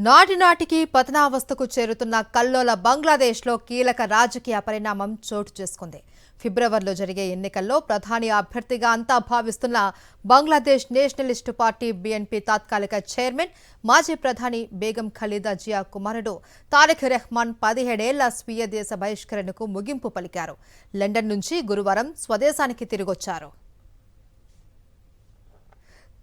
నాటినాటికి పతనావస్థకు చేరుతున్న కల్లోల బంగ్లాదేశ్లో కీలక రాజకీయ పరిణామం చోటు చేసుకుంది. ఫిబ్రవరిలో జరిగే ఎన్నికల్లో ప్రధాని అభ్యర్థిగా అంతా భావిస్తున్న బంగ్లాదేశ్ నేషనలిస్టు పార్టీ బీఎన్పీ తాత్కాలిక చైర్మన్ మాజీ ప్రధాని బేగం ఖలీదా జియా కుమారుడు తారిక్ రెహమాన్ 17 ఏళ్ల స్వీయ దేశ బహిష్కరణకు ముగింపు పలికారు. లండన్ నుంచి గురువారం స్వదేశానికి తిరిగొచ్చారు.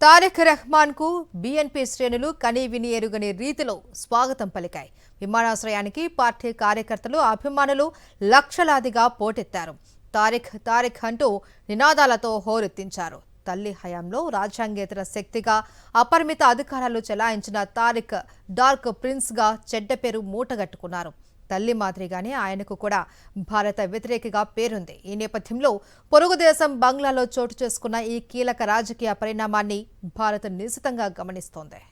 తారిక్ రెహమాన్ కు బీఎన్పీ శ్రేణులు కనీవిని ఎరుగని రీతిలో స్వాగతం పలికాయి. విమానాశ్రయానికి పార్టీ కార్యకర్తలు, అభిమానులు లక్షలాదిగా పోటెత్తారు. తారిక్ తారిక్ అంటూ నినాదాలతో హోరెత్తించారు. తల్లి హయాంలో రాజ్యాంగేతర శక్తిగా అపరిమిత అధికారాలు చెలాయించిన తారిక్ డార్క్ ప్రిన్స్ గా చెడ్డ పేరు మూటగట్టుకున్నారు. తల్లి మాదిరిగానే ఆయనకు కూడా భారత వ్యతిరేకిగా పేరుంది. ఈ నేపథ్యంలో పొరుగు దేశం బంగ్లాలో చోటు చేసుకున్న ఈ కీలక రాజకీయ పరిణామాన్ని భారత్ నిశితంగా గమనిస్తోంది.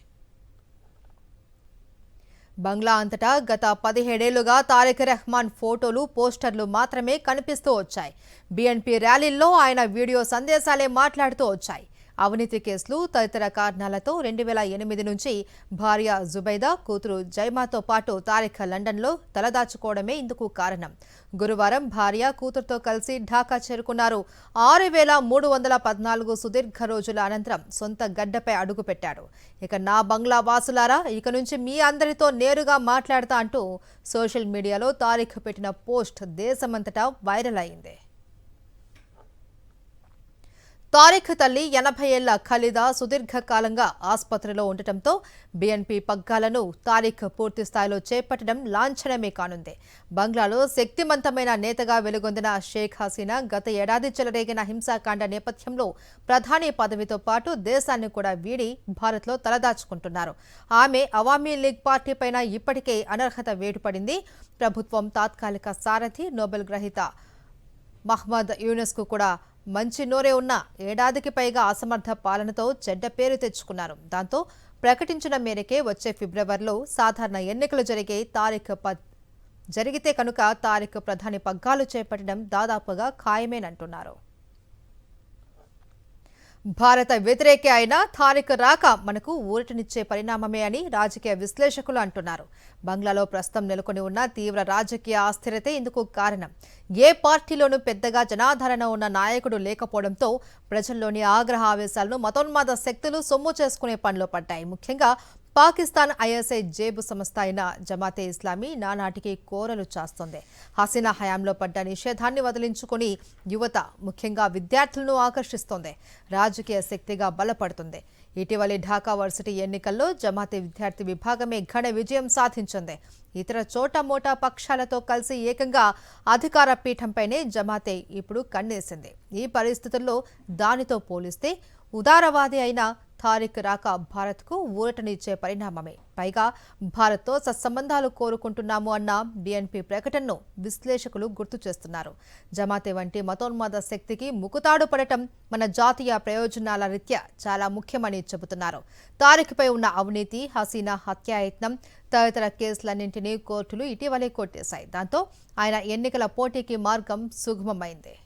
బంగ్లా అంతటా గత 17 ఏళ్లుగా తారిక్ రెహమాన్ ఫోటోలు, పోస్టర్లు మాత్రమే కనిపిస్తూ వచ్చాయి. బీఎన్పీ ర్యాలీల్లో ఆయన వీడియో సందేశాలే మాట్లాడుతూ వచ్చాయి. అవినీతి కేసులు తదితర కారణాలతో 2008 నుంచి భార్య జుబైదా, కూతురు జైమాతో పాటు తారిక్ లండన్లో తలదాచుకోవడమే ఇందుకు కారణం. గురువారం భార్య, కూతురుతో కలిసి ఢాకా చేరుకున్నారు. 6314 సుదీర్ఘ రోజుల అనంతరం సొంత గడ్డపై అడుగుపెట్టాడు. ఇక నా బంగ్లా వాసులారా, ఇక నుంచి మీ అందరితో నేరుగా మాట్లాడతా అంటూ సోషల్ మీడియాలో తారిక్ పెట్టిన పోస్ట్ దేశమంతటా వైరల్ అయింది. తారిక్ తల్లి 80 ఏళ్ల ఖలీదా సుదీర్ఘకాలంగా ఆసుపత్రిలో ఉండటంతో బీఎన్పీ పగ్గాలను తారిక్ పూర్తి స్థాయిలో చేపట్టడం లాంఛనమే కానుంది. బంగ్లాలో శక్తిమంతమైన నేతగా వెలుగొందిన షేక్ హసీనా గత ఏడాది చెలరేగిన హింసాకాండ నేపథ్యంలో ప్రధాని పదవితో పాటు దేశాన్ని కూడా వీడి భారత్లో తలదాచుకుంటున్నారు. ఆమె అవామీ లీగ్ పార్టీ పైన ఇప్పటికే అనర్హత వేటుపడింది. ప్రభుత్వం తాత్కాలిక సారథి, నోబెల్ గ్రహీత మహ్మద్ యూనస్కు కూడా మంచి నోరే ఉన్న ఏడాదికి పైగా అసమర్థ పాలనతో చెడ్డ పేరు తెచ్చుకున్నారు. దాంతో ప్రకటించిన మేరకే వచ్చే ఫిబ్రవరిలో సాధారణ ఎన్నికలు జరిగితే కనుక తారిక్ ప్రధాని పగ్గాలు చేపట్టడం దాదాపుగా ఖాయమేనంటున్నారు. భారత వ్యతిరేకి అయిన తారిక్ రాక మనకు ఊరటనిచ్చే పరిణామమే అని రాజకీయ విశ్లేషకులు అంటున్నారు. బంగ్లాలో ప్రస్తుతం నెలకొని ఉన్న తీవ్ర రాజకీయ అస్థిరతే ఇందుకు కారణం. ఏ పార్టీలోనూ పెద్దగా జనాదరణ ఉన్న నాయకుడు లేకపోవడంతో ప్రజల్లోని ఆగ్రహ ఆవేశాలను మతోన్మాద శక్తులు సొమ్ము చేసుకునే పనిలో పడ్డాయి. ముఖ్యంగా పాకిస్తాన్ ఐఎస్ఐ జేబు సంస్థ అయిన జమాతే ఇస్లామీ నానాటికి కోరలు చాస్తోంది. హసీనా హయాంలో పడ్డ నిషేధాన్ని వదిలించుకుని యువత, ముఖ్యంగా విద్యార్థులను ఆకర్షిస్తోంది. రాజకీయ శక్తిగా బలపడుతుంది. ఇటీవలి ఢాకా వర్సిటీ ఎన్నికల్లో జమాతే విద్యార్థి విభాగమే ఘన విజయం సాధించింది. ఇతర చోటమోటా పక్షాలతో కలిసి ఏకంగా అధికార పీఠంపైనే జమాతే ఇప్పుడు కన్నేసింది. ఈ పరిస్థితుల్లో దానితో పోలిస్తే ఉదారవాది అయిన తారిక్ రాక భారత్కు ఊరటనిచ్చే పరిణామమే. పైగా భారత్తో సత్సంబంధాలు కోరుకుంటున్నాము అన్న బీఎన్పీ ప్రకటనను విశ్లేషకులు గుర్తు చేస్తున్నారు. జమాతే వంటి మతోన్మాద శక్తికి ముకుతాడు పడటం మన జాతీయ ప్రయోజనాల రీత్యా చాలా ముఖ్యమని చెబుతున్నారు. తారిక్పై ఉన్న అవినీతి, హసీనా హత్యాయత్నం తదితర కేసులన్నింటినీ కోర్టులు ఇటీవలే కొట్టేశాయి. దాంతో ఆయన ఎన్నికల పోటీకి మార్గం సుగమమైంది.